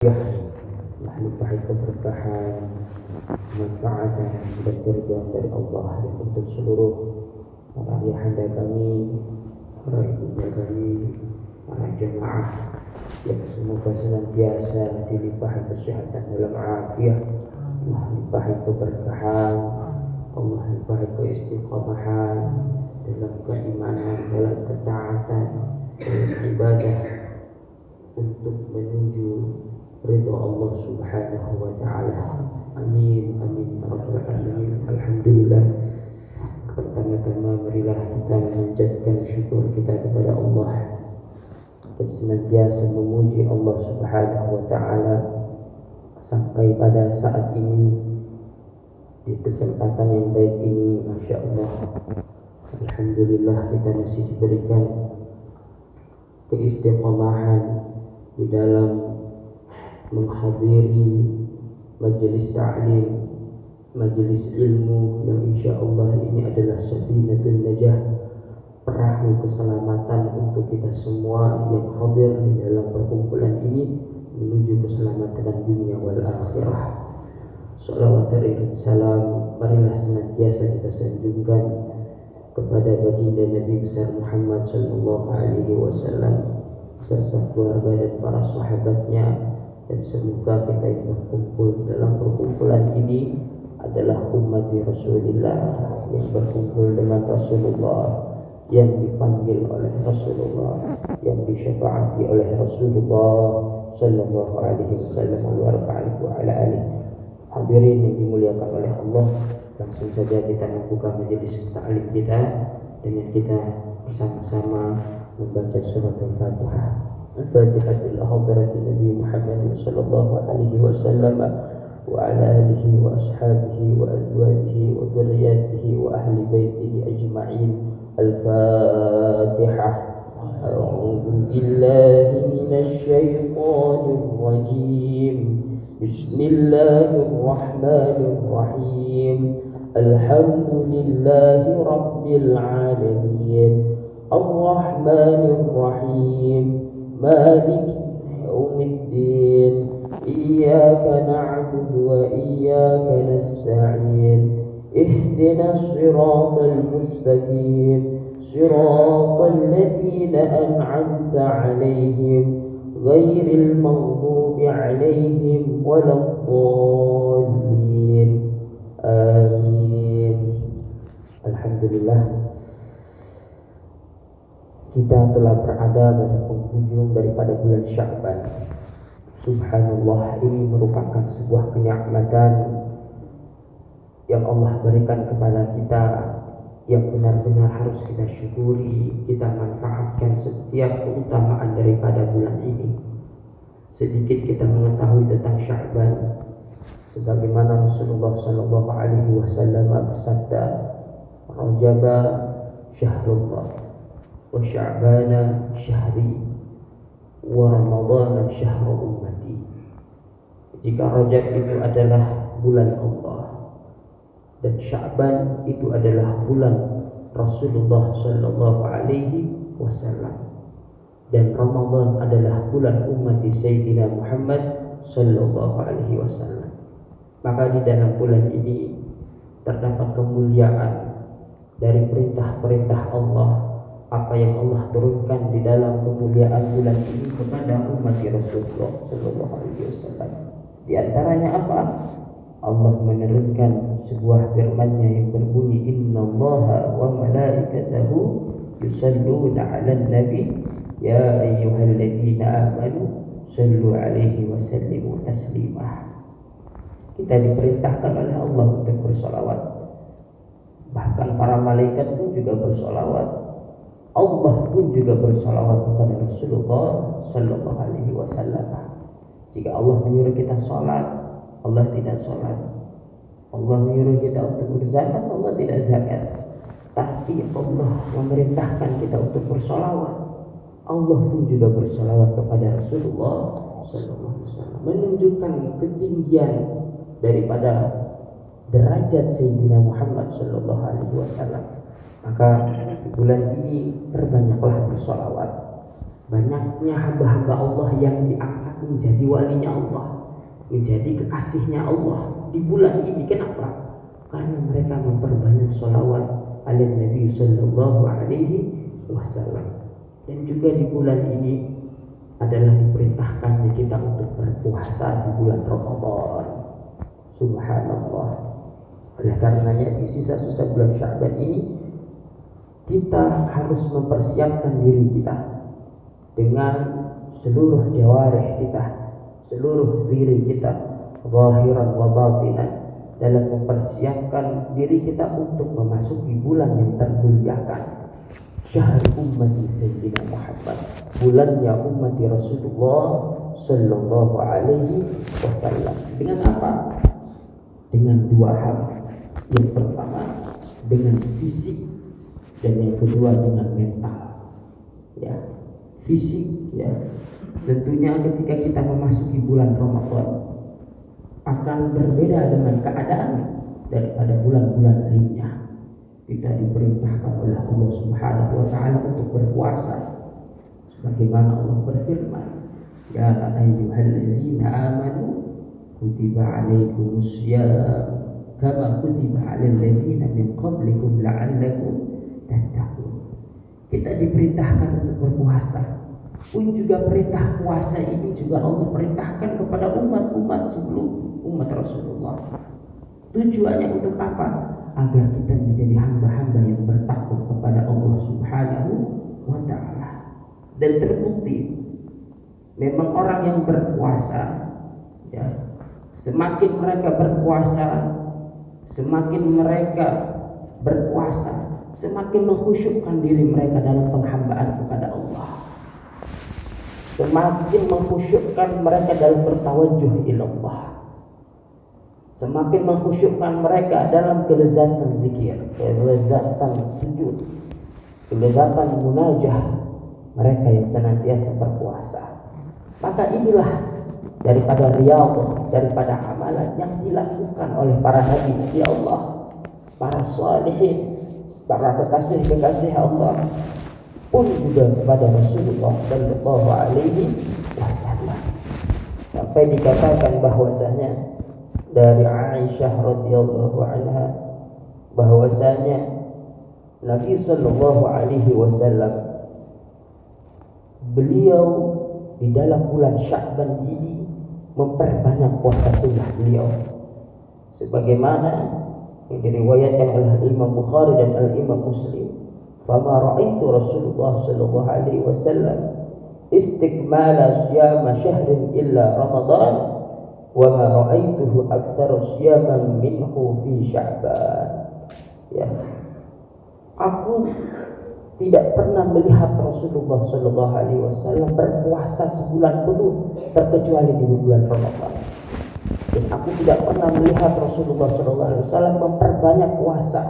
Ya, limpahi keberkahan, manfaatan dan keridhaan dari Allah yang untuk seluruh para ayahanda kami, para ibunda kami, para jemaah yang semoga senantiasa dilimpahi kesehatan dalam afiat, Allah limpahi keberkahan, Allah limpahi keistiqomahan dalam keimanan, dalam ketaatan, dalam ibadah untuk menuju ridha Allah Subhanahu wa taala. Amin amin ya rabbal alamin. Alhamdulillah. Pertama-tama marilah kita memanjatkan syukur kita kepada Allah dan senantiasa memuji Allah Subhanahu wa taala sampai pada saat ini, di kesempatan yang baik ini. Masya Allah, alhamdulillah kita masih diberikan keistiqomahan di dalam menghadiri majelis ta'lim, majelis ilmu yang insya Allah ini adalah safinatun najah, perahu keselamatan untuk kita semua yang hadir di dalam perkumpulan ini menuju keselamatan dunia wal akhirah. Salawat dan salam marilah senantiasa kita sanjungkan kepada baginda Nabi besar Muhammad sallallahu alaihi wasallam serta keluarga dan para sahabatnya. Dan semoga kita yang berkumpul dalam perkumpulan ini adalah umat Rasulullah yang berkumpul dengan Rasulullah, yang dipanggil oleh Rasulullah, yang disyafaati oleh Rasulullah sallallahu alaihi wasallam wa ala alihi. Hadirin yang dimuliakan oleh Allah, langsung saja kita membuka majelis ta'lim kita dengan kita bersama-sama membaca surat Al-Fatihah. الفاتحة إلى حضرة النبي محمد صلى الله عليه وسلم وعلى آله وأصحابه وأزواجه وذرياته وأهل بيته أجمعين. الفاتحة. أعوذ بالله من الشيطان الرجيم. بسم الله الرحمن الرحيم. الحمد لله رب العالمين الرحمن الرحيم مالك يوم الدين إياك نعبد وإياك نستعين اهدنا الصراط المستقيم صراط الذين أنعمت عليهم غير المغضوب عليهم ولا الضالين آمين. Alhamdulillah, kita telah berada pada penghujung daripada bulan Sya'ban. Subhanallah, ini merupakan sebuah kenikmatan yang Allah berikan kepada kita yang benar-benar harus kita syukuri, kita manfaatkan setiap keutamaan daripada bulan ini. Sedikit kita mengetahui tentang Sya'ban, sebagaimana Rasulullah sallallahu alaihi wasallam bersabda, "Rajaba syahrullah wa sya'bana syahri wa ramadhana syahru ummati." Jika Rajab itu adalah bulan Allah dan Sya'ban itu adalah bulan Rasulullah sallallahu alaihi wasallam dan Ramadan adalah bulan umat Sayyidina Muhammad sallallahu alaihi wasallam, maka di dalam bulan ini terdapat kemuliaan dari perintah-perintah Allah, apa yang Allah turunkan di dalam kemuliaan bulan ini kepada umat Rasulullah sallallahu alaihi wasallam. Di antaranya apa? Allah menurunkan sebuah firman-Nya yang berbunyi, "Innallaha wa malaikatahu yusalluna 'alan nabi ya ayyuhalladzina amanu sallu 'alaihi wa sallimu taslima." Kita diperintahkan oleh Allah untuk bersolawat. Bahkan para malaikat pun juga bersolawat. Allah pun juga bersolawat kepada Rasulullah sallallahu alaihi wasallam. Jika Allah menyuruh kita sholat, Allah tidak sholat. Allah menyuruh kita untuk berzakat, Allah tidak zakat. Tapi Allah memerintahkan kita untuk bersolawat. Allah pun juga bersolawat kepada Rasulullah sallallahu alaihi wasallam, menunjukkan ketinggian daripada derajat Sayyidina Muhammad sallallahu alaihi wasallam. Maka di bulan ini perbanyaklah bersolawat. banyaknya hamba-hamba Allah yang diangkat menjadi walinya Allah, menjadi kekasihnya Allah di bulan ini. Kenapa? Karena mereka memperbanyak sholawat ala Nabi Sallallahu Alaihi Wasallam. Dan juga di bulan ini adalah diperintahkannya kita untuk berpuasa di bulan Ramadan. Subhanallah. Oleh karenanya di sisa-sisa bulan Sya'ban ini kita harus mempersiapkan diri kita dengan seluruh jawarih kita, seluruh diri kita, zahiran wa batinan, dalam mempersiapkan diri kita untuk memasuki bulan yang termuliakan, syahr ummati Sayyidina Muhammad, bulannya umat Rasulullah Sallallahu Alaihi Wasallam. Dengan apa? Dengan dua hal. Yang pertama dengan fisik, dan yang kedua dengan mental. Ya, fisik ya. Tentunya ketika kita memasuki bulan Ramadan akan berbeda dengan keadaan daripada bulan-bulan lainnya. Kita diperintahkan oleh Allah Subhanahu wa taala untuk berpuasa. Sebagaimana Allah berfirman, "Ya ayyuhalladzina amanu kutiba 'alaikumussyam kama kutiba 'alal ladzina min qablikum la'allakum tattaqun." Kita diperintahkan untuk berpuasa. Pun juga perintah puasa ini juga Allah perintahkan kepada umat-umat sebelum umat Rasulullah. Tujuannya untuk apa? Agar kita menjadi hamba-hamba yang bertakwa kepada Allah Subhanahu wa ta'ala. Dan terbukti memang orang yang berpuasa ya, semakin mereka berpuasa, semakin mengkhusyukkan diri mereka dalam penghambaan kepada Allah, semakin mengkhusyukkan mereka dalam bertawajuh ila Allah, semakin mengkhusyukkan mereka dalam kelezatan zikir, kelezatan sujud, kelezatan munajah mereka yang senantiasa berpuasa. Maka inilah daripada riyadhah, daripada amalan yang dilakukan oleh para nabi Allah, para salihin, para kekasih-kekasih Allah, pun juga kepada Rasulullah Sallallahu Alaihi Wasallam. Sampai dikatakan bahwasanya dari Aisyah radhiyallahu anha bahwasanya Nabi Sallallahu Alaihi Wasallam beliau di dalam bulan Sya'ban ini memperbanyak puasa sunnah beliau, sebagaimana yang diriwayatkan oleh Imam Bukhari dan Al-Imam Muslim. Fama ra'aitu Rasulullah sallallahu alaihi wasallam istikmala siyama syahrin illa Ramadan wa ma ra'aituhu aktsara siyaman minhu fi Sya'ban. Ya. Aku tidak pernah melihat Rasulullah sallallahu alaihi wasallam berpuasa sebulan penuh terkecuali di bulan Ramadan. Dan aku tidak pernah melihat Rasulullah sallallahu alaihi wasallam memperbanyak puasa.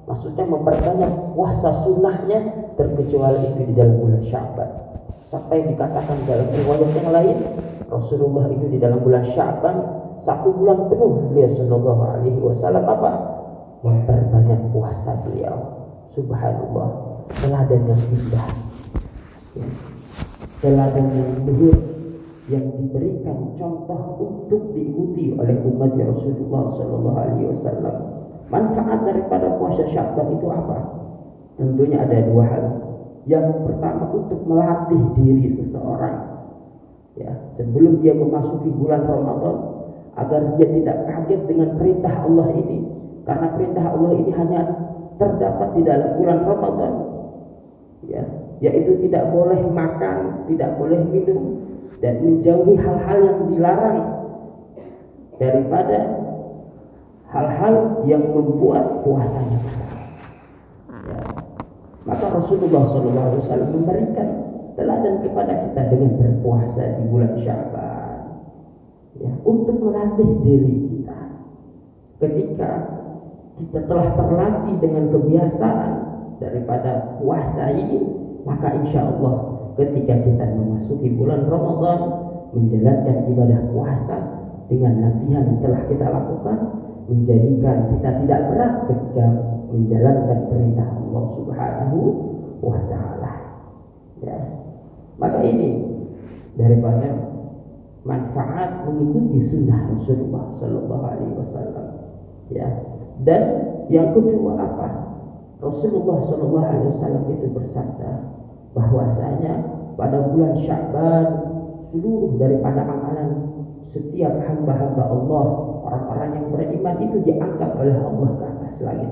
Maksudnya memperbanyak puasa sunnahnya terkecuali itu di dalam bulan Sya'ban. Sampai dikatakan dalam riwayat yang lain, Rasulullah itu di dalam bulan Sya'ban 1 bulan penuh beliau sallallahu alaihi wasallam apa? Memperbanyak puasa beliau. Subhanallah. Teladan yang indah, ya. Teladan yang luhur yang diberikan contoh untuk diikuti oleh umat Rasulullah Sallallahu Alaihi Wasallam. Manfaat daripada puasa Sya'ban itu apa? Tentunya ada dua hal. Yang pertama untuk melatih diri seseorang, ya, sebelum dia memasuki bulan Ramadan, agar dia tidak kaget dengan perintah Allah ini, karena perintah Allah ini hanya terdapat di dalam bulan Ramadan. Ya, yaitu tidak boleh makan, tidak boleh minum, dan menjauhi hal-hal yang dilarang daripada hal-hal yang membuat puasanya batal. Ya. Maka Rasulullah SAW memberikan teladan kepada kita dengan berpuasa di bulan Sya'ban, ya, untuk melatih diri kita. Ketika kita telah terlatih dengan kebiasaan daripada puasa ini, maka insya Allah ketika kita memasuki bulan Ramadan menjalankan ibadah puasa dengan latihan yang telah kita lakukan, menjadikan kita tidak berat ketika menjalankan perintah Allah Subhanahu wa ta'ala. Ya. Maka ini daripada manfaat mengikuti sunnah Rasulullah Sallallahu Alaihi Wasallam. Ya. Dan yang kedua apa? Rasulullah Sallallahu Alaihi Wasallam itu bersabda bahwasanya pada bulan Sya'ban seluruh daripada amalan setiap hamba-hamba Allah, orang-orang yang beriman itu diangkat oleh Allah ke atas langit.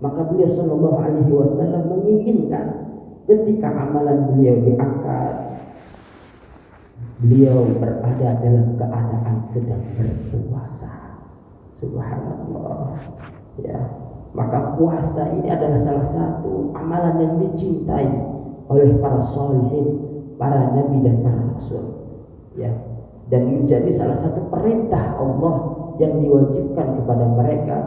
Maka beliau Sallallahu Alaihi Wasallam menginginkan ketika amalan beliau diangkat, beliau berada dalam keadaan sedang berpuasa. Subhanallah. Ya, maka puasa ini adalah salah satu amalan yang dicintai oleh para sholihin, para nabi dan para rasul. Ya, dan menjadi salah satu perintah Allah yang diwajibkan kepada mereka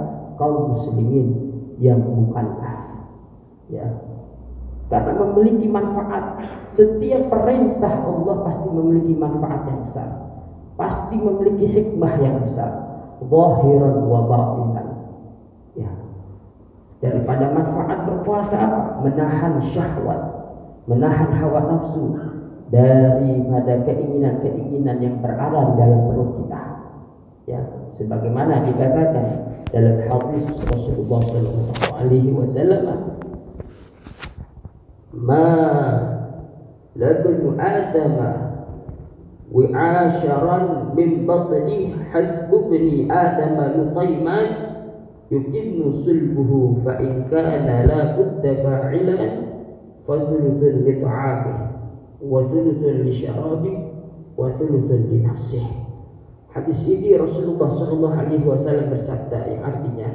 kaum muslimin yang mukallaf. Ya, karena memiliki manfaat. Setiap perintah Allah pasti memiliki manfaat yang besar, pasti memiliki hikmah yang besar, zahiran wa batinan. Ya, daripada manfaat berpuasa apa? Menahan syahwat, menahan hawa nafsu daripada keinginan-keinginan yang berada di dalam perut kita. Ya, sebagaimana dikatakan dalam hadis Rasulullah Sallallahu Alaihi Wasallam, ma labnu adama wi'asharan min batni hasbu bni adama luqaymat yukinnu sulbuhu fa in kana la budda fa'ilan fa thuluthun li ta'amihi wa thuluthun li syarabihi wa thuluthun li nafsihi. Hadis ini Rasulullah Sallallahu Alaihi Wasallam bersabda yang artinya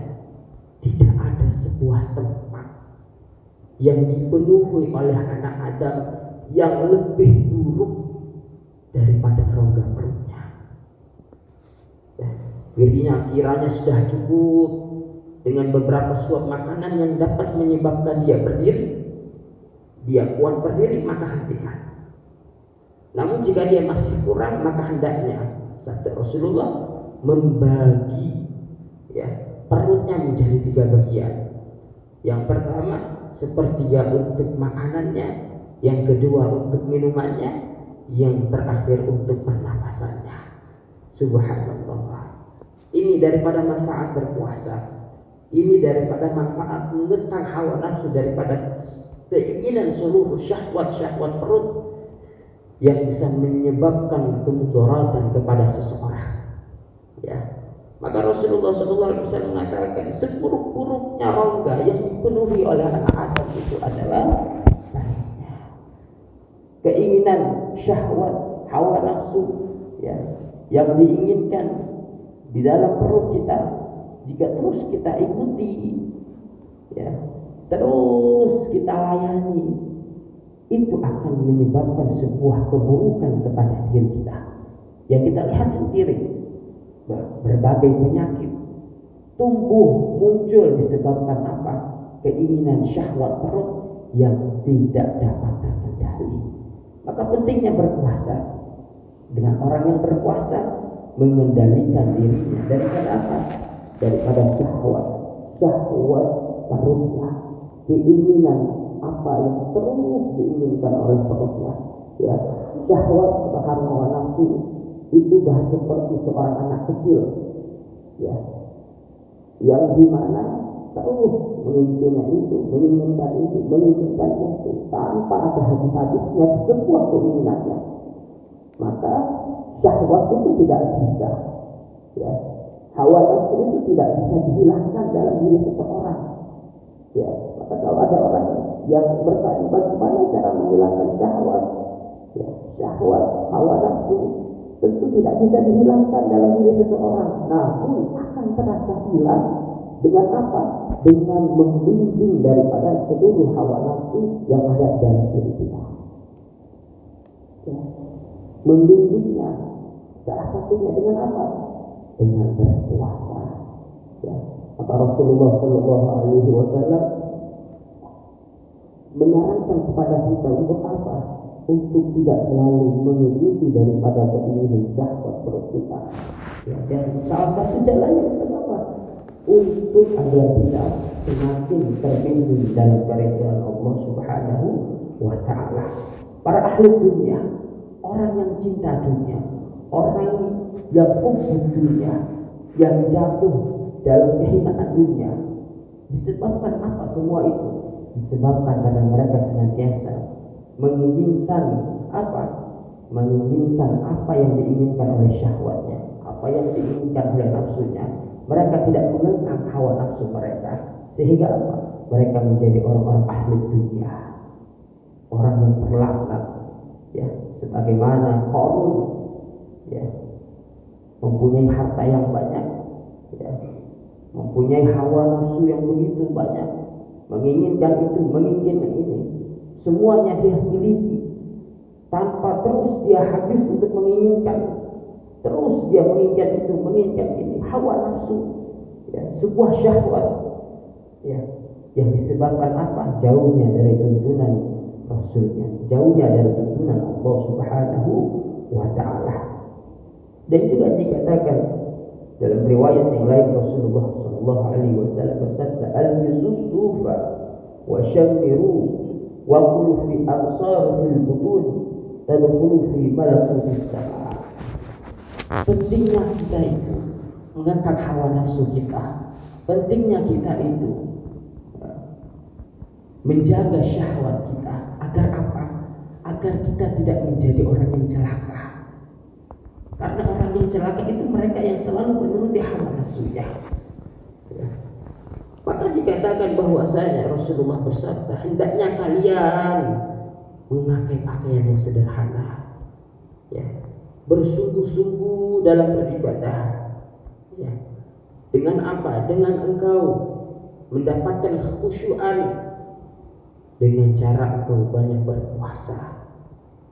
tidak ada sebuah tempat yang dipenuhi oleh anak Adam yang lebih buruk daripada rongga perutnya. Kiranya sudah cukup dengan beberapa suap makanan yang dapat menyebabkan dia berdiri, dia kuat berdiri, maka hentikan. Namun jika dia masih kurang, maka hendaknya, sabda Rasulullah, membagi ya perutnya menjadi 3 bagian. Yang pertama sepertiga untuk makanannya, yang kedua untuk minumannya, yang terakhir untuk pernapasannya. Subhanallah. Ini daripada manfaat berpuasa. Ini daripada manfaat mengekang hawa nafsu daripada keinginan seluruh syahwat-syahwat perut yang bisa menyebabkan kemudaratan kepada seseorang. Ya, maka Rasulullah SAW mengatakan seburuk-buruknya rongga yang dipenuhi oleh anak Adam itu adalah keinginan syahwat, hawa nafsu ya, yang diinginkan di dalam perut kita. Jika terus kita ikuti ya, terus kita layani, itu akan menyebabkan sebuah keburukan kepada diri kita. Yang kita lihat sendiri, berbagai penyakit tumbuh muncul disebabkan apa? Keinginan syahwat perut yang tidak dapat terkendali. Maka pentingnya berpuasa. Dengan orang yang berpuasa mengendalikan dirinya daripada apa? Daripada syahwat perutnya, keinginan apa yang terus diinginkan oleh perutnya. Ya, syahwat atau hawa nafsu itu bahasa seperti seorang anak kecil, ya, yang dimana terus menginginkan itu tanpa ada habis-habisnya sebuah keinginannya. Maka syahwat itu tidak bisa, ya, hawa nafsu itu tidak bisa dihilangkan dalam diri seseorang. Ya, maka kalau ada orang yang bertanya bagaimana cara menghilangkan syahwat, ya, syahwat, hawa nafsu tentu tidak bisa dihilangkan dalam diri seseorang, namun akan terasa hilang dengan apa? Dengan membimbing daripada seluruh hawa nafsu yang ada dalam diri kita. Ya, membimbingnya salah satunya dengan apa? Dengan berpuasa. Ya, maka Rasulullah Sallallahu Alaihi Wasallam menyarankan kepada kita untuk apa? Untuk tidak selalu mengikuti daripada keinginan syahwat perut kita. Ya, dan salah satu jalannya kenapa? Untuk agar kita semakin terbimbing dalam keridhaan Allah Subhanahu wa Ta'ala. para ahli dunia, orang yang cinta dunia, orang yang hubbu dunia, yang jatuh dalam kehinaan dunia. Disebabkan apa semua itu? Disebabkan karena mereka senantiasa menginginkan apa? Menginginkan apa yang diinginkan oleh syahwatnya, apa yang diinginkan oleh nafsunya. Mereka tidak mengekang hawa nafsu mereka, sehingga apa? Mereka menjadi orang-orang ahli dunia, orang yang terlaknat, ya, sebagaimana Qarun, ya, mempunyai harta yang banyak, ya, mempunyai hawa nafsu yang begitu banyak, menginginkan itu, menginginkan ini, semuanya dia miliki, tanpa terus dia habis untuk menginginkan, terus dia menginginkan itu, menginginkan ini, hawa nafsu, ya, sebuah syahwat, ya, yang disebabkan apa? Jauhnya dari tuntunan Rasulnya, jauhnya dari tuntunan Allah Subhanahu wa Ta'ala. Dan juga dikatakan dalam riwayat yang lain, Rasulullah Sallallahu Alaihi Wasallam bersabda, "Al-bisus sufa wa syamiru wa qulu fi absar fil butun tadkhulu fi malakutis sama." Pentingnya kita itu mengangkat hawa nafsu kita. Pentingnya kita itu menjaga syahwat kita. Agar apa? Agar kita tidak menjadi orang yang celaka. Karena orang yang celaka itu mereka yang selalu menuruti hawa nafsunya. Ya. Maka dikatakan bahwasanya Rasulullah bersabda, hendaknya kalian memakai pakaian yang sederhana, ya, bersungguh-sungguh dalam beribadah, ya. Dengan apa? Dengan engkau mendapatkan kekhusyuan, dengan cara engkau banyak berpuasa,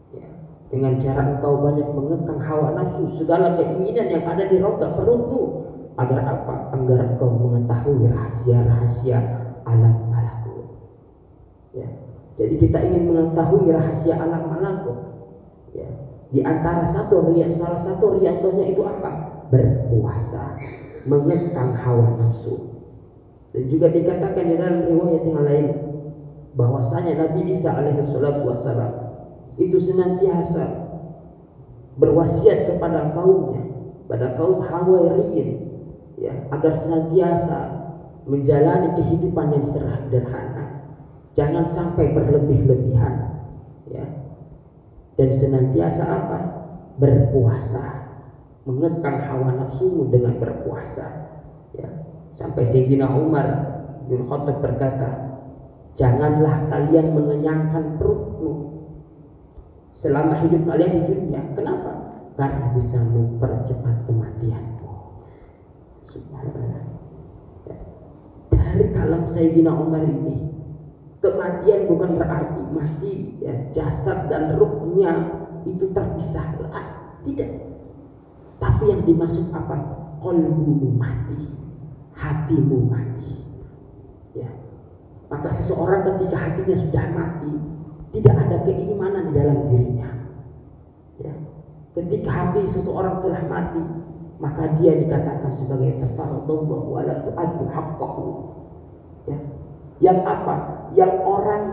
ya. Dengan cara engkau banyak mengekang hawa nafsu, segala keinginan yang ada di rongga perutmu. Agar apa? Agar engkau mengetahui rahasia-rahasia alam malakut, ya. Jadi kita ingin mengetahui rahasia alam malakut, ya. Di antara salah satu riyadhahnya itu apa? Berpuasa, mengekang hawa nafsu. Dan juga dikatakan di dalam riwayat yang lain bahwasanya Nabi Isa alaihi salatu wassalam itu senantiasa berwasiat kepada kaumnya, pada kaum Hawariyin, ya, agar senantiasa menjalani kehidupan yang sederhana, jangan sampai berlebih-lebihan, ya, dan senantiasa apa? Berpuasa, mengekang hawa nafsumu dengan berpuasa, ya. Sampai Sayyidina Umar bin Khattab berkata, janganlah kalian mengenyangkan perutmu selama hidup kalian di dunia. Kenapa? Karena bisa mempercepat kematianmu. Subhanallah. Dari kalam Sayyidina Umar ini, kematian bukan berarti mati, ya, jasad dan ruhnya itu terpisah. Tidak. Tapi yang dimaksud apa? Qalbumu mati, hatimu mati, ya. Maka seseorang ketika hatinya sudah mati, tidak ada keimanan di dalam dirinya, ya. Ketika hati seseorang telah mati, maka dia dikatakan sebagai tafarradallahu wa la tu'addu haqqahu, ya. Yang apa? Yang orang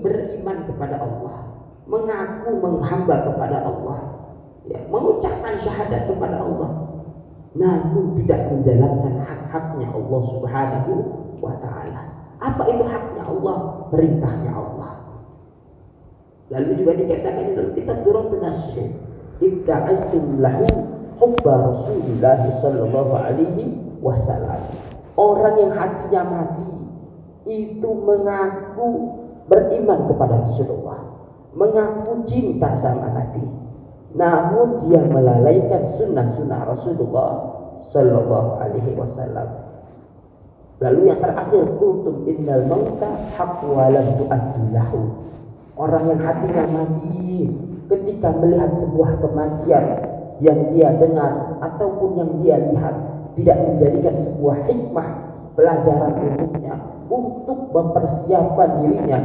beriman kepada Allah, mengaku menghamba kepada Allah, ya, mengucapkan syahadat kepada Allah, namun tidak menjalankan hak-haknya Allah Subhanahu wa Ta'ala. Apa itu haknya Allah? Perintahnya Allah. Lalu juga dikatakan dalam kitab Durratun Nashih, ibta'atum lahu hubba Rasulillah sallallahu alaihi wasallam. Orang yang hatinya mati itu mengaku beriman kepada Rasulullah, mengaku cinta sama Nabi, namun dia melalaikan sunnah-sunnah Rasulullah sallallahu alaihi wasallam. Lalu yang terakhir, qultum innal mauta haqqun wa lam tu'addu lahu. Orang yang hatinya mati ketika melihat sebuah kematian yang dia dengar ataupun yang dia lihat, tidak menjadikan sebuah hikmah pelajaran untuknya untuk mempersiapkan dirinya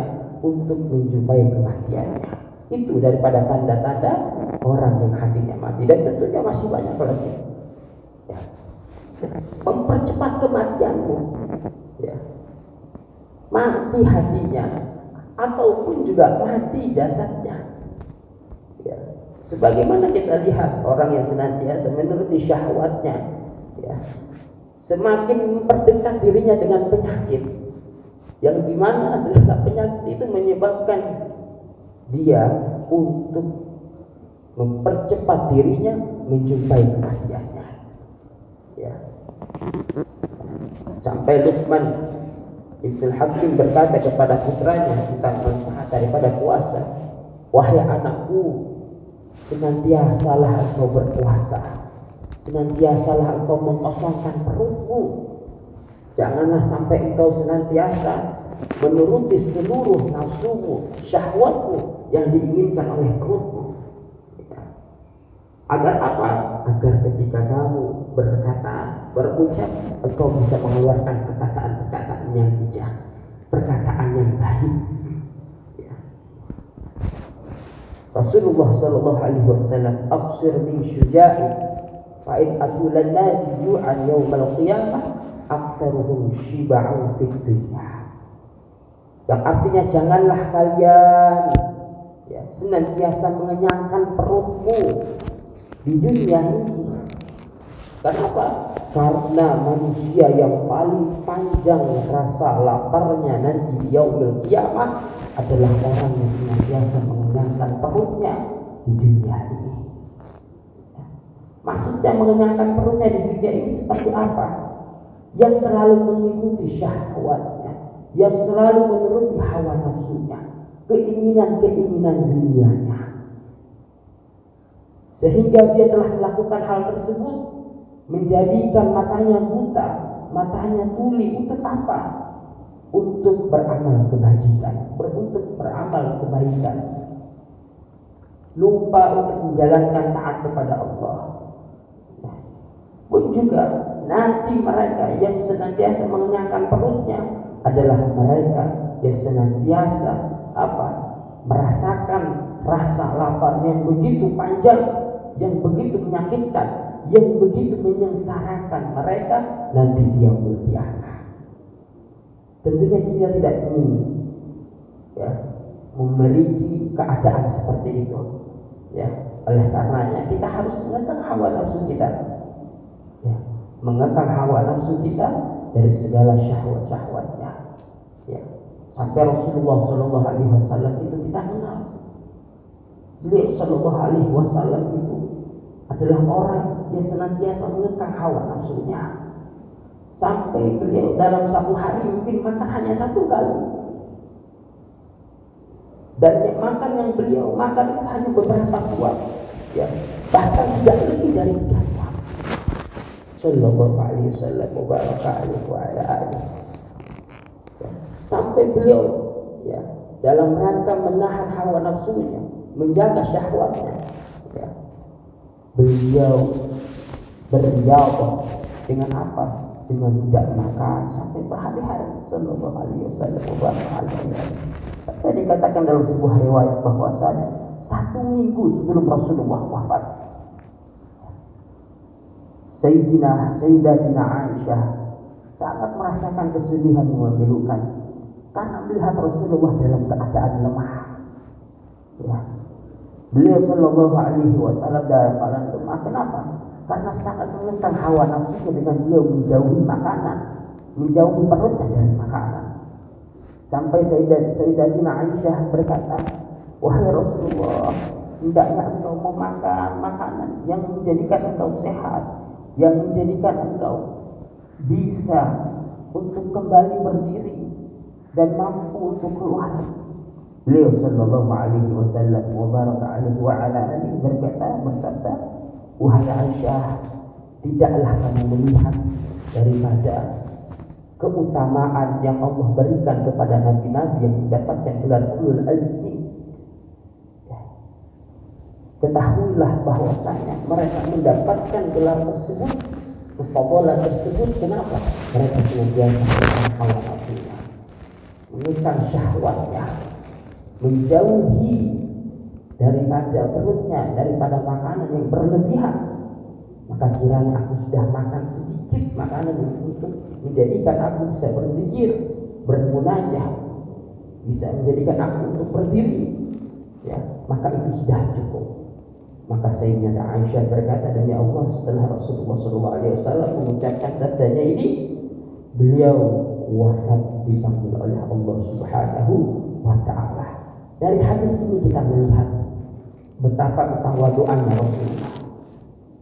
untuk menjumpai kematiannya. Itu daripada tanda-tanda orang yang hatinya mati, dan tentunya masih banyak lagi, ya. Mempercepat kematianmu, ya. Mati hatinya, ataupun juga mati jasadnya. Ya. Sebagaimana kita lihat orang yang senantiasa menuruti syahwatnya, ya, semakin memperdekat dirinya dengan penyakit, yang dimana segala penyakit itu menyebabkan dia untuk mempercepat dirinya menjumpai kematiannya. Ya. Sampai Luqman Ibnu Hakim berkata kepada putranya tentang manfaat daripada puasa, wahai anakku, senantiasalah engkau berpuasa, senantiasalah engkau mengosongkan perutmu. Janganlah sampai engkau senantiasa menuruti seluruh nafsumu, syahwatmu yang diinginkan oleh perutmu. Agar apa? Agar ketika kamu berkata, berucap, engkau bisa mengeluarkan perkataan-perkataan yang bijak, perkataan yang baik. Ya. Rasulullah sallallahu alaihi wasallam, "Aqsir min syuja'i, fa in atulan nasi ju'an yaumal qiyamah, aktsaruhum shiba'un fid dunya." Yang artinya janganlah kalian senantiasa mengenyangkan perutmu di dunia ini. Kenapa? Karena manusia yang paling panjang rasa laparnya nanti di yaumil qiyamah adalah orang yang senantiasa mengenyangkan perutnya di dunia ini. Maksudnya mengenyangkan perutnya di dunia ini seperti apa? Yang selalu mengikuti syahwatnya, yang selalu menuruti hawa nafsunya, keinginan-keinginan dunianya, sehingga dia telah melakukan hal tersebut, menjadikan matanya buta, matanya tuli. Untuk apa? Untuk beramal kebajikan, untuk beramal kebaikan, lupa untuk menjalankan taat kepada Allah. Pun juga nanti mereka yang senantiasa mengenyangkan perutnya adalah mereka yang senantiasa merasakan rasa lapar yang begitu panjang, yang begitu menyakitkan, yang begitu menyengsarakan mereka nanti di yaumul qiyamah. Tentunya kita tidak ingin memiliki keadaan seperti itu. Ya, oleh karenanya kita harus mengekang hawa nafsu kita. Ya, mengekang hawa nafsu kita dari segala syahwat-syahwatnya. Ya, sampai Rasulullah Shallallahu Alaihi Wasallam itu kita kenal. Beliau Shallallahu Alaihi Wasallam itu adalah orang yang senantiasa mengekang hawa nafsunya. Sampai beliau dalam satu hari mungkin makan hanya satu kali, dan makan yang beliau makan itu hanya beberapa suap, ya, bahkan tidak lebih dari 3 suap. Sallallahu alaihi wasallam wa baraka alaihi wa ala alihi. Sampai beliau dalam rangka menahan hawa nafsunya, menjaga syahwatnya, beliau berriyadhah dengan apa? Dengan tidak makan sampai berhari-hari. Sallallahu alaihi wasallam wa baraka alaihi. Tadi dikatakan dalam sebuah riwayat bahwasanya 1 minggu sebelum Rasulullah wafat, Sayyidatina Aisyah sangat merasakan kesedihan yang memilukan karena melihat Rasulullah dalam keadaan lemah. Ya. Beliau Shallallahu Alaihi Wasallam dalam keadaan lemah. Kenapa? Karena sangat mengekang hawa nafsunya dengan beliau menjauhi makanan, menjauhi perutnya dari makanan. Sampai Sayyidatina Aisyah berkata, wahai Rasulullah, hendaknya engkau memakan makanan yang menjadikan engkau sehat, yang menjadikan engkau bisa untuk kembali berdiri dan mampu untuk keluar. Beliau Sallallahu Alaihi Wasallam wa baraka alaihi wa ala alihi bersabda, wahai Aisyah, tidaklah kamu melihat daripada keutamaan yang Allah berikan kepada nabi-nabi yang mendapatkan gelar ulul azmi. Ketahuilah bahwasanya mereka mendapatkan gelar tersebut, kefadalan tersebut. Kenapa? Mereka senantiasa mengekang hawa nafsunya, mengekang syahwatnya, menjauhi daripada perutnya, daripada makanan yang berlebihan. Maka kiranya aku sudah makan sedikit makanan yang untuk menjadikan aku bisa berzikir, bermunajat, bisa menjadikan aku untuk berdiri, ya, maka itu sudah cukup. Maka Sayyidina Aisyah berkata, demi Allah, setelah Rasulullah SAW mengucapkan sabdanya ini, beliau wafat dipanggil oleh Allah Subhanahu wa Ta'ala. Dari hadis ini kita melihat betapa ketawaduannya Rasulullah.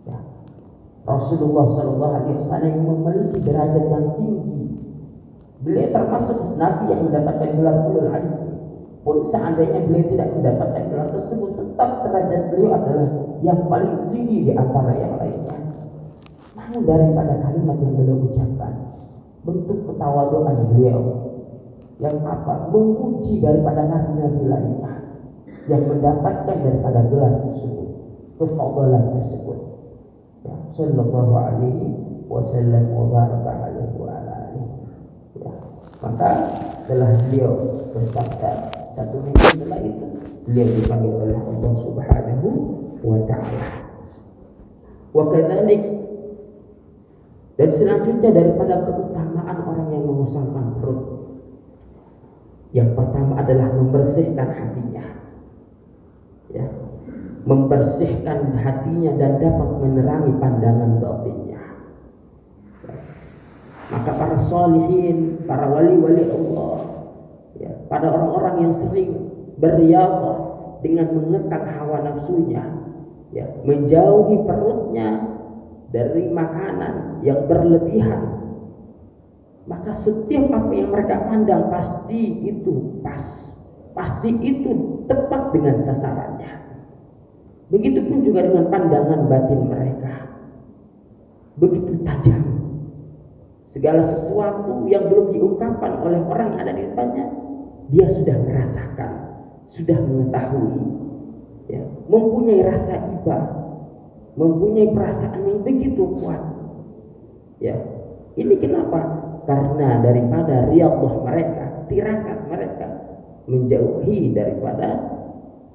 Ya. Rasulullah SAW memiliki derajat yang tinggi. Beliau termasuk Nabi yang mendapatkan gelar ulul azmi. Pun seandainya beliau tidak mendapatkan gelar tersebut, tetap derajat beliau adalah yang paling tinggi di antara yang lainnya. Namun daripada kalimat yang beliau ucapkan, bentuk ketawaduan beliau yang memuji daripada nabi-nabi lainnya yang mendapatkan daripada gelar tersebut, kefadalan tersebut. Ya, sallallahu alaihi wasallam wa baraka alaihi wa alihi. Ya, maka setelah beliau bersabda, 1 minggu setelah itu beliau dipanggil oleh Allah Subhanahu wa Ta'ala. Wa kadzalik, dan selanjutnya daripada keutamaan orang yang mengusangkan perut, yang pertama adalah membersihkan hatinya, ya, membersihkan hatinya dan dapat menerangi pandangan batinnya. Ya. Maka para sholihin, para wali-wali Allah, ya, pada orang-orang yang sering berriyadhah dengan mengekang hawa nafsunya, ya, menjauhi perutnya dari makanan yang berlebihan, maka setiap apa yang mereka pandang pasti itu pas, pasti itu tepat dengan sasarannya. Begitupun juga dengan pandangan batin mereka, begitu tajam. Segala sesuatu yang belum diungkapkan oleh orang yang ada di depannya, dia sudah merasakan, sudah mengetahui, ya, mempunyai rasa iba, mempunyai perasaan yang begitu kuat. Ya, ini kenapa? Karena daripada riyadhah mereka, tirakat mereka, menjauhi daripada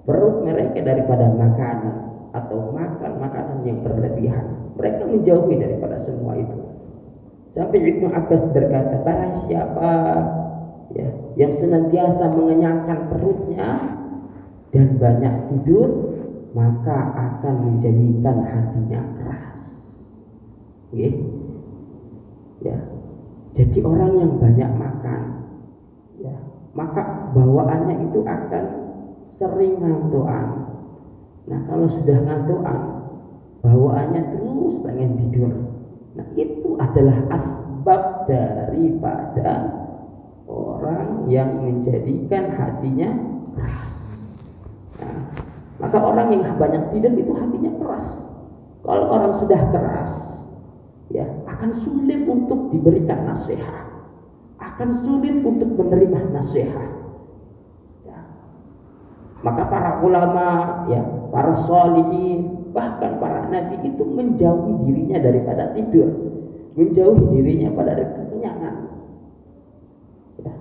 perut mereka daripada makanan atau makan makanan yang berlebihan. Mereka menjauhi daripada semua itu. Sampai Ibnu Abbas berkata, barang siapa, ya, yang senantiasa mengenyangkan perutnya dan banyak tidur, maka akan menjadikan hatinya keras. Ya. Jadi orang yang banyak makan, ya, maka bawaannya itu akan sering ngantuan. Nah, kalau sudah ngantuan, bawaannya terus pengen tidur. Nah, itu adalah asbab daripada orang yang menjadikan hatinya keras. Nah, maka orang yang banyak tidur itu hatinya keras. Kalau orang sudah keras, ya, akan sulit untuk diberikan nasihat, akan sulit untuk menerima nasihat. Ya. Maka para ulama, ya, para sholihin, bahkan para nabi itu menjauhi dirinya daripada tidur, menjauhi dirinya pada kekenyangan. Ya.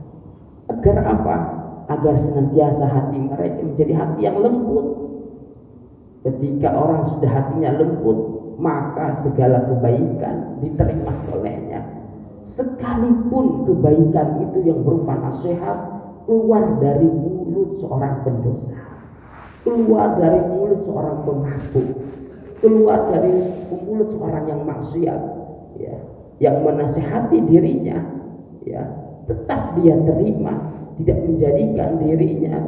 Agar apa? Agar senantiasa hati mereka menjadi hati yang lembut. Ketika orang sudah hatinya lembut, maka segala kebaikan diterima olehnya. Sekalipun kebaikan itu yang berupa nasihat keluar dari mulut seorang pendosa, keluar dari mulut seorang pemabuk, keluar dari mulut seorang yang maksiat, ya, yang menasihati dirinya, ya, tetap dia terima, tidak menjadikan dirinya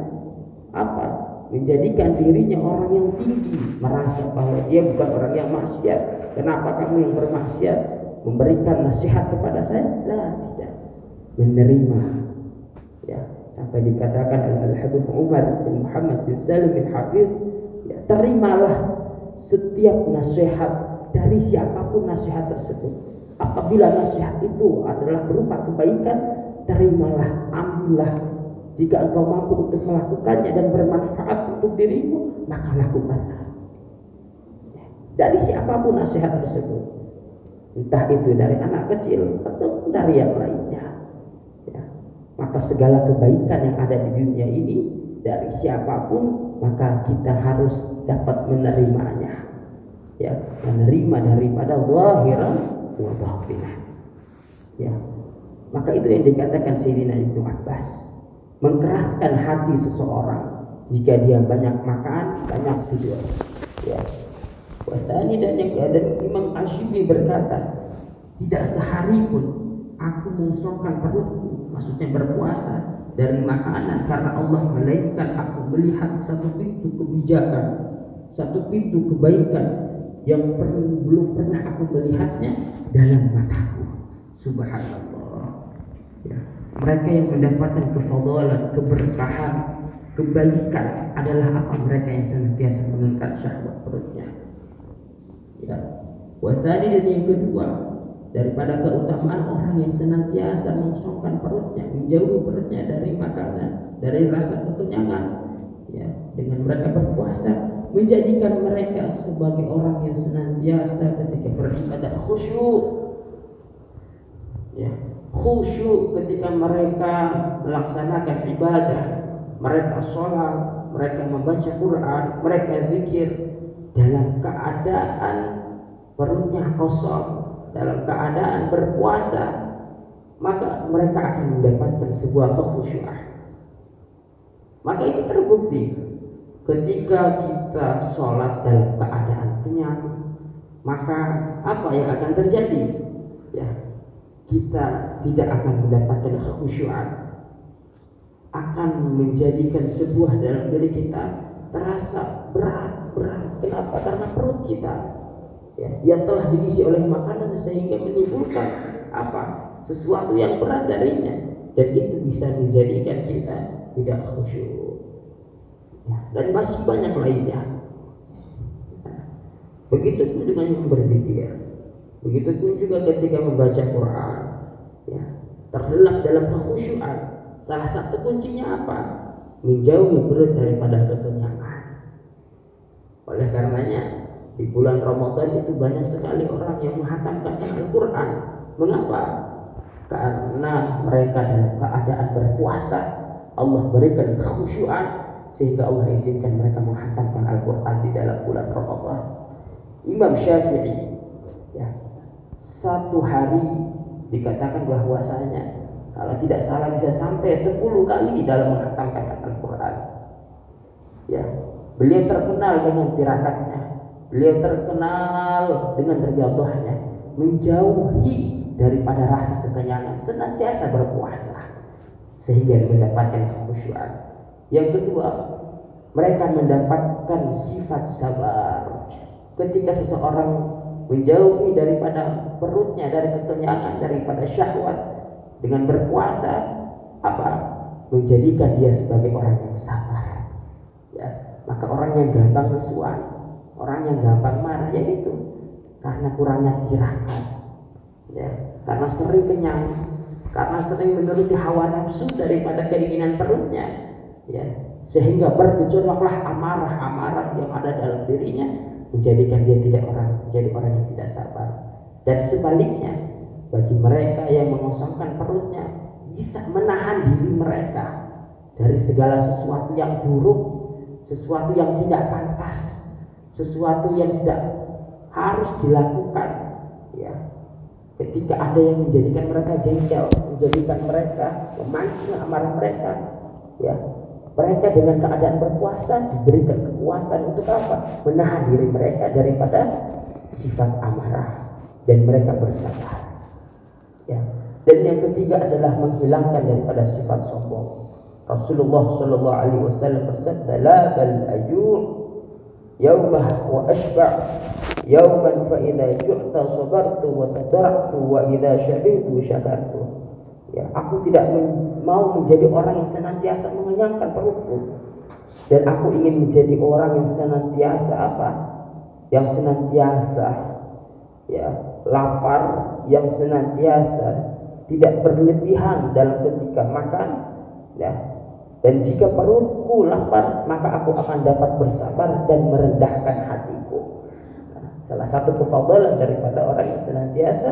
menjadikan dirinya orang yang tinggi, merasa bahwa dia bukan orang yang maksiat. Kenapa kamu yang bermaksiat memberikan nasihat kepada saya? Lah, tidak, menerima. Ya, sampai dikatakan Al-Habib Umar bin Muhammad bin Salim bin Hafidh, ya, terimalah setiap nasihat dari siapapun nasihat tersebut. Apabila nasihat itu adalah berupa kebaikan, terimalah, ambillah. Jika engkau mampu untuk melakukannya dan bermanfaat untuk dirimu, maka lakukanlah. Dari siapapun nasihat tersebut, entah itu dari anak kecil atau dari yang lainnya, ya, maka segala kebaikan yang ada di dunia ini dari siapapun, maka kita harus dapat menerimanya, ya, menerima daripada zahiran wa batinan. Ya, maka itu yang dikatakan Sayyidina Ibnu Abbas. mengkeraskan hati seseorang jika dia banyak makan, banyak tidur. Ya. Wasani dan Imam Ash-Shibli berkata, tidak sehari pun aku mengosongkan perutku, maksudnya berpuasa dari makanan, karena Allah melainkan aku melihat satu pintu kebijakan, satu pintu kebaikan yang belum pernah aku melihatnya dalam mataku. Subhanallah. Ya. Mereka yang mendapatkan kefadalan, keberkahan, kebaikan adalah apa? Mereka yang senantiasa mengangkat syahwat perutnya. Ya. Wasani dan yang kedua, daripada keutamaan orang yang senantiasa mengosongkan perutnya, menjauhi perutnya dari makanan, dari rasa kekenyangan, ya, dengan mereka berpuasa, menjadikan mereka sebagai orang yang senantiasa ketika beribadah khusyuk. Ya, khusyuk ketika mereka melaksanakan ibadah, mereka sholat, mereka membaca Quran, mereka zikir dalam keadaan perutnya kosong, dalam keadaan berpuasa, maka mereka akan mendapatkan sebuah kekhusyuan. Maka itu terbukti ketika kita sholat dalam keadaan kenyang, maka apa yang akan terjadi? Ya, kita tidak akan mendapatkan kekhusyuan, akan menjadikan sebuah dalam diri kita terasa berat. Kenapa? Karena perut kita, ya, yang telah diisi oleh makanan sehingga menimbulkan apa? Sesuatu yang berat darinya, dan itu bisa menjadikan kita tidak khusyuk. Ya, dan masih banyak lainnya. Begitupun dengan yang berzikir, begitupun juga ketika membaca Quran, ya, terlelap dalam kekhusyuan. Salah satu kuncinya apa? Menjauhi perut daripada kekenyangan. Oleh karenanya di bulan Ramadan itu banyak sekali orang yang menghatamkan Al-Quran. Mengapa? Karena mereka dalam keadaan berpuasa, Allah berikan kekhusyuan sehingga Allah izinkan mereka menghatamkan Al-Quran di dalam bulan Ramadan. Imam Syafi'i, ya, satu hari dikatakan bahwasanya kalau tidak salah bisa sampai 10 kali dalam menghatamkan Al-Quran. Ya, beliau terkenal dengan tirakatnya, beliau terkenal dengan riyadhahnya, menjauhi daripada rasa kekenyangan, senantiasa berpuasa sehingga mendapatkan kekhusyuan. Yang kedua, mereka mendapatkan sifat sabar. Ketika seseorang menjauhi daripada perutnya, dari kekenyangan, daripada syahwat, dengan berpuasa, apa? Menjadikan dia sebagai orang yang sabar. Ya, maka orang yang gampang nesuan, orang yang gampang marah, yaitu karena kurangnya tirakat, ya, karena sering kenyang, karena sering menuruti hawa nafsu daripada keinginan perutnya, ya, sehingga bergejolaklah amarah-amarah yang ada dalam dirinya, menjadikan dia menjadi orang yang tidak sabar. Dan sebaliknya, bagi mereka yang mengosongkan perutnya, bisa menahan diri mereka dari segala sesuatu yang buruk, sesuatu yang tidak pantas, sesuatu yang tidak harus dilakukan, ya. Ketika ada yang menjadikan mereka jengkel, menjadikan mereka memancing amarah mereka, ya, mereka dengan keadaan berpuasa diberikan kekuatan untuk apa? Menahan diri mereka daripada sifat amarah dan mereka bersabar. Ya. Dan yang ketiga adalah menghilangkan daripada sifat sombong. Rasulullah sallallahu alaihi wasallam bersabda, "La bal aju' yaumah wa ashba' yauman fa idza ju'ta sabartu wa tadartu wa idza syabitu syakartu." Ya, aku tidak mau menjadi orang yang senantiasa mengenyangkan perutku, dan aku ingin menjadi orang yang senantiasa apa? Yang senantiasa, ya, lapar, yang senantiasa tidak berlebihan dalam ketika makan, ya. Dan jika perutku lapar, maka aku akan dapat bersabar dan merendahkan hatiku. Nah, salah satu kefadalan daripada orang yang senantiasa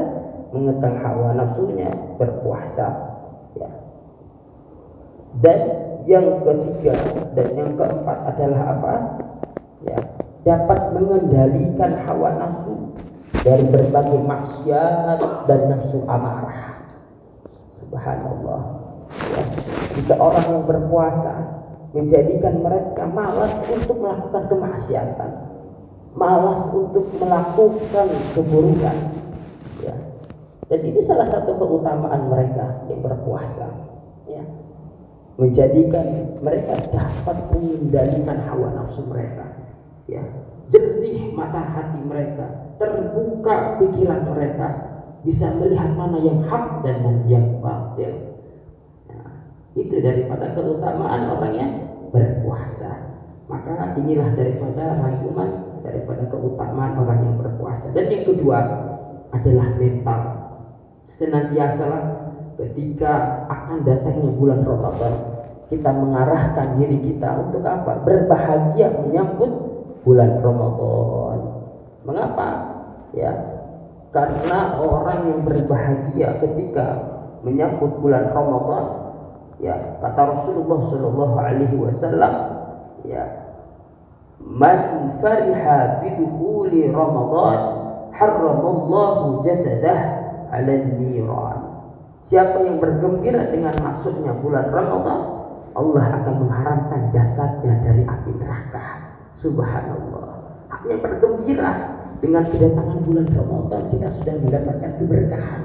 mengekang hawa nafsunya berpuasa, ya. Dan yang ketiga dan yang keempat adalah apa? Ya, dapat mengendalikan hawa nafsu dari berbagai maksiat dan nafsu amarah. Subhanallah. Ya. Ya. Jika orang yang berpuasa menjadikan mereka malas untuk melakukan kemaksiatan, malas untuk melakukan keburukan, ya. Dan ini salah satu keutamaan mereka yang berpuasa, ya. Menjadikan mereka dapat mengendalikan hawa nafsu mereka, ya. Jernih mata hati mereka, terbuka pikiran mereka, bisa melihat mana yang hak dan mana yang batil. Nah, itu daripada keutamaan orang yang berpuasa. Maka inilah daripada rangkuman daripada keutamaan orang yang berpuasa. Dan yang kedua adalah mental. Senantiasalah ketika akan datangnya bulan Ramadan, kita mengarahkan diri kita untuk apa? Berbahagia menyambut bulan Ramadan. Mengapa? Ya, karena orang yang berbahagia ketika menyambut bulan Ramadan, ya, kata Rasulullah Shallallahu Alaihi Wasallam, ya, man fariha bidukhuli Ramadan harramallahu jasadah 'alan niran. Siapa yang bergembira dengan masuknya bulan Ramadan, Allah akan mengharamkan jasadnya dari api neraka. Subhanallah. Hanya bergembira dengan kedatangan bulan Ramadan, kita sudah mendapatkan keberkahan.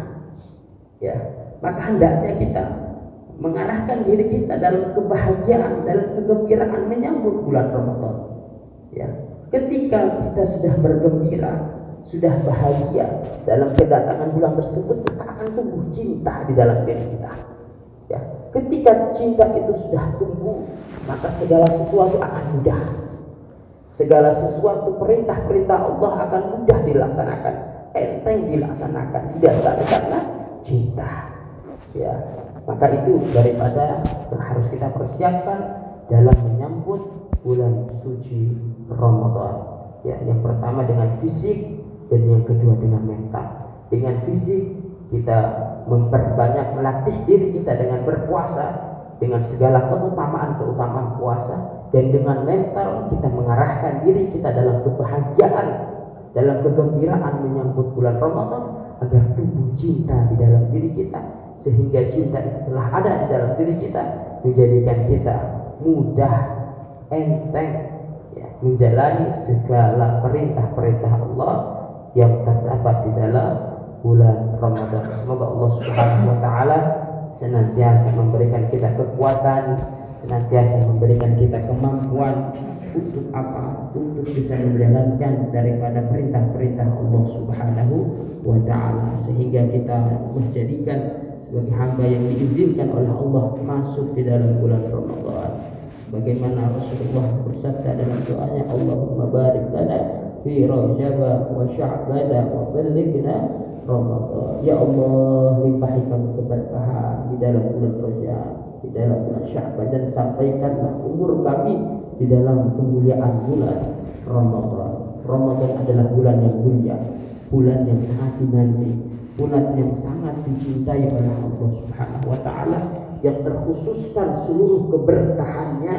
Ya, maka hendaknya kita mengarahkan diri kita dalam kebahagiaan, dalam kegembiraan menyambut bulan Ramadan. Ya, ketika kita sudah bergembira, sudah bahagia dalam kedatangan bulan tersebut, maka akan tumbuh cinta di dalam diri kita. Ya, ketika cinta itu sudah tumbuh, maka segala sesuatu akan mudah. Segala sesuatu perintah-perintah Allah akan mudah dilaksanakan, enteng dilaksanakan, tidak karena cinta. Ya, maka itu daripada harus kita persiapkan dalam menyambut bulan suci Ramadan. Ya, yang pertama dengan fisik dan yang kedua dengan mental. Dengan fisik kita memperbanyak melatih diri kita dengan berpuasa, dengan segala keutamaan puasa, dan dengan mental kita mengarahkan diri kita dalam kebahagiaan, dalam kegembiraan menyambut bulan Ramadan, agar tumbuh cinta di dalam diri kita, sehingga cinta itu telah ada di dalam diri kita, menjadikan kita mudah, enteng, ya, menjalani segala perintah-perintah Allah yang terdapat di dalam bulan Ramadan. Semoga Allah Subhanahu wa taala senantiasa memberikan kita kekuatan, senantiasa memberikan kita kemampuan untuk apa? Untuk bisa menjalankan daripada perintah-perintah Allah Subhanahu wa taala, sehingga kita menjadikan sebagai hamba yang diizinkan oleh Allah masuk di dalam bulan Ramadan. Bagaimana Rasulullah bersabda dalam doanya, Allahumma barik lana fi Rajab wa Sya'ban wa ballighna Ramadan. Ya Allah, limpahi kami keberkahan di dalam bulan Rajab, di dalam bulan Sya'ban, dan sampaikanlah umur kami di dalam kemuliaan bulan Ramadan. Ramadan adalah bulan yang mulia, bulan yang sangat dinanti, bulan yang sangat dicintai oleh Allah Subhanahu wa taala, yang terkhususkan seluruh keberkahannya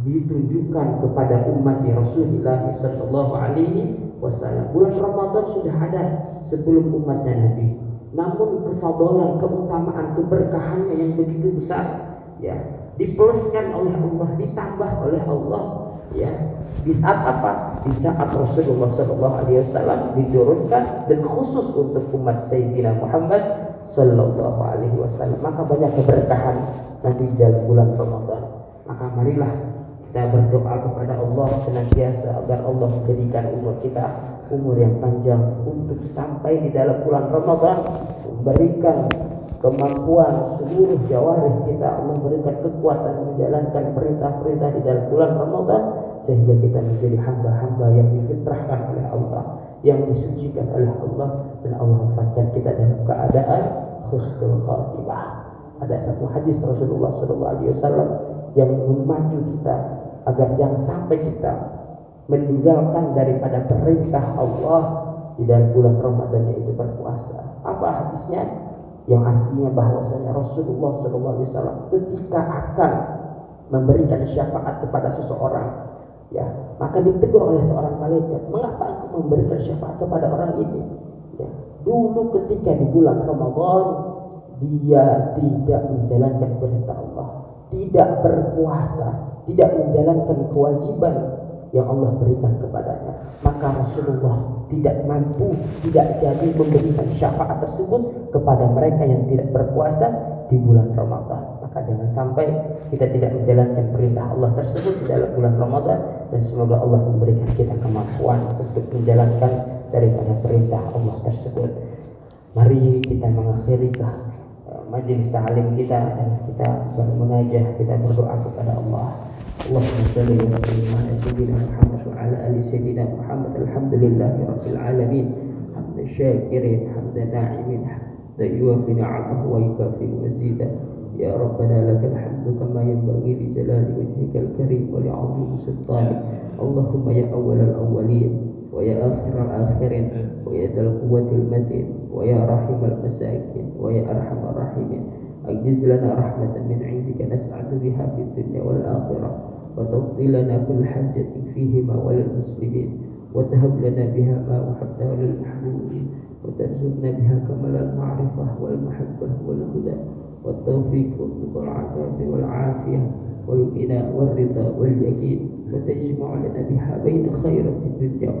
ditujukan kepada umat Rasulullah sallallahu alaihi wasallam. Bulan Ramadan sudah ada sebelum umatnya Nabi, namun kefadalan, keutamaan, keberkahannya yang begitu besar, ya, dipeluskan oleh Allah, ditambah oleh Allah, ya, di saat apa? Di saat Rasulullah sallallahu alaihi wasallam diturunkan dan khusus untuk umat Sayyidina Muhammad sallallahu alaihi wasallam. Maka banyak keberkahan nanti di dalam bulan Ramadan. Maka marilah kita berdoa kepada Allah senantiasa agar Allah menjadikan umur kita umur yang panjang untuk sampai di dalam bulan Ramadan, memberikan kemampuan seluruh jawarih kita, Allah berikan kekuatan menjalankan perintah-perintah di dalam bulan Ramadan, sehingga kita menjadi hamba-hamba yang difitrahkan oleh Allah, yang disucikan oleh Allah, dan Allah wafatkan kita dalam keadaan husnul khatimah. Ada satu hadis Rasulullah SAW yang memacu kita agar jangan sampai kita meninggalkan daripada perintah Allah di dalam bulan Ramadan, yaitu berpuasa. Apa hadisnya? Yang artinya bahwasanya Rasulullah SAW ketika akan memberikan syafaat kepada seseorang, ya, maka ditegur oleh seorang malaikat, mengapa engkau memberikan syafaat kepada orang ini? Ya, dulu ketika di bulan Ramadan dia tidak menjalankan perintah Allah, tidak berpuasa, tidak menjalankan kewajiban yang Allah berikan kepadanya, maka Rasulullah tidak mampu, tidak jadi memberikan syafaat tersebut kepada mereka yang tidak berpuasa di bulan Ramadan. Maka jangan sampai kita tidak menjalankan perintah Allah tersebut di dalam bulan Ramadan, dan semoga Allah memberikan kita kemampuan untuk menjalankan daripada perintah Allah tersebut. Mari kita mengakhiri majelis ta'lim kita dan kita bermunajah, kita berdoa kepada Allah. Allahumma shalli wa sallim ala sayyidina Muhammad wa ala ali sayyidina Muhammad. Alhamdulillahi rabbil alamin, hamdan syakirin, hamdan na'imin, hamdan yuwafi ni'amahu wa yukafi mazidah. Ya Rabbana lakal hamdu kama yanbaghi li jalali wajhikal karim wa li'azimi sultanik. Allahumma ya awwalal awwalin wa ya akhiral akhirin wa ya dzal quwwatil matin wa ya rahimal masakin wa ya arhamar rahimin. أجز لنا رحمة من عندك نسعد بها في الدنيا والآخرة، وتقضي لنا كل حاجة فيهما وللمسلمين، وتهب لنا بها ما وهبته للمحبوبين، وترزقنا بها كمال المعرفة والمحبة والهدى والتوفيق والتقى والعفاف والعافية والغنى والرضا واليقين، وتجمع لنا بها بين خيرة الدنيا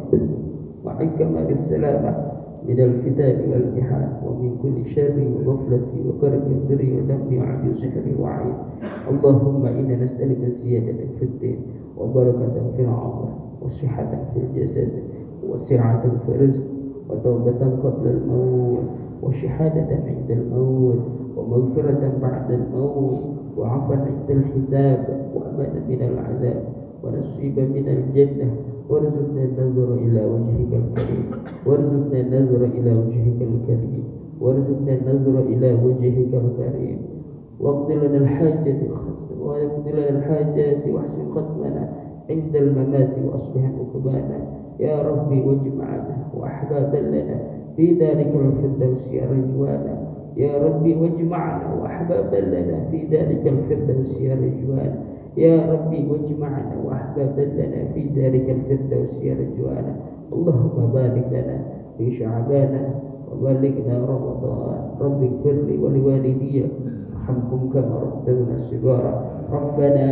وعن كمال السلامة من الفتن والمحن ومن كل شر وغفلة وكرب ضر وذنب وعجز وسحر وعين. اللهم إنا نسألك زيادة في الدين وبركة في العمر وصحة في الجسد وسعة في الرزق وتوبة قبل الموت وشهادة عند الموت ومغفرة بعد الموت وعفوا عند الحساب وأمانا من العذاب ونصيبا من الجنة. وارزقنا النظر إلى وجهك الكريم، وارزقنا النظر إلى وجهك الكريم، وارزقنا النظر إلى وجهك الكريم، واقض لنا الحاجات واحسن ختمنا عند الممات وأصلح عقبانا يا ربي، واجمعنا وأحبابا لنا في ذلك الفردوس يا رجوانا يا ربي، واجمعنا وأحبابا لنا في ذلك الفردوس يا رجوانا يا ربي، واجمعنا وأحبابا لنا في ذلك الفردوس يا رجوانا. اللهم بارك لنا في شعبان وبلغنا رمضان. رب اغفر لي ولوالدي وارحمهم كما ربونا صغارا. ربنا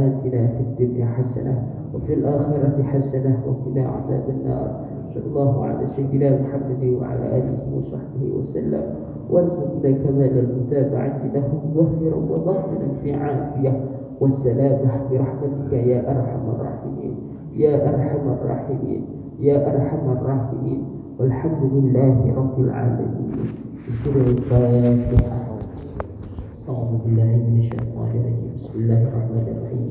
آتنا في الدنيا حسنة وفي الآخرة حسنة وقنا عذاب النار. صلى الله على سيدنا محمد وعلى آله وصحبه وسلم، وارزقنا كمال المتابعة له ظاهرا وباطنا في عافية والسلامة برحمتك يا أرحم الراحمين يا أرحم الراحمين يا أرحم الراحمين. والحمد لله رب العالمين. بسم الفاتحة. أعوذ بالله من الشيطان الرجيم. بسم الله الرحمن الرحيم.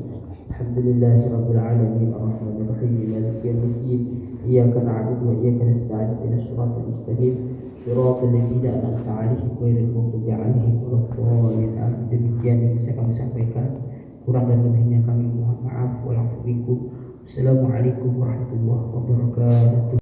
الحمد لله رب العالمين الرحمن الرحيم مالك يوم الدين. إياك نعبد وإياك نستعين اهدنا الصراط المستقيم صراط الذين أنعمت عليهم غير المغضوب عليهم ولا الضالين. Demikian yang bisa kami sampaikan. Kurang dan lebihnya kami mohon maaf. Assalamualaikum warahmatullahi wabarakatuh.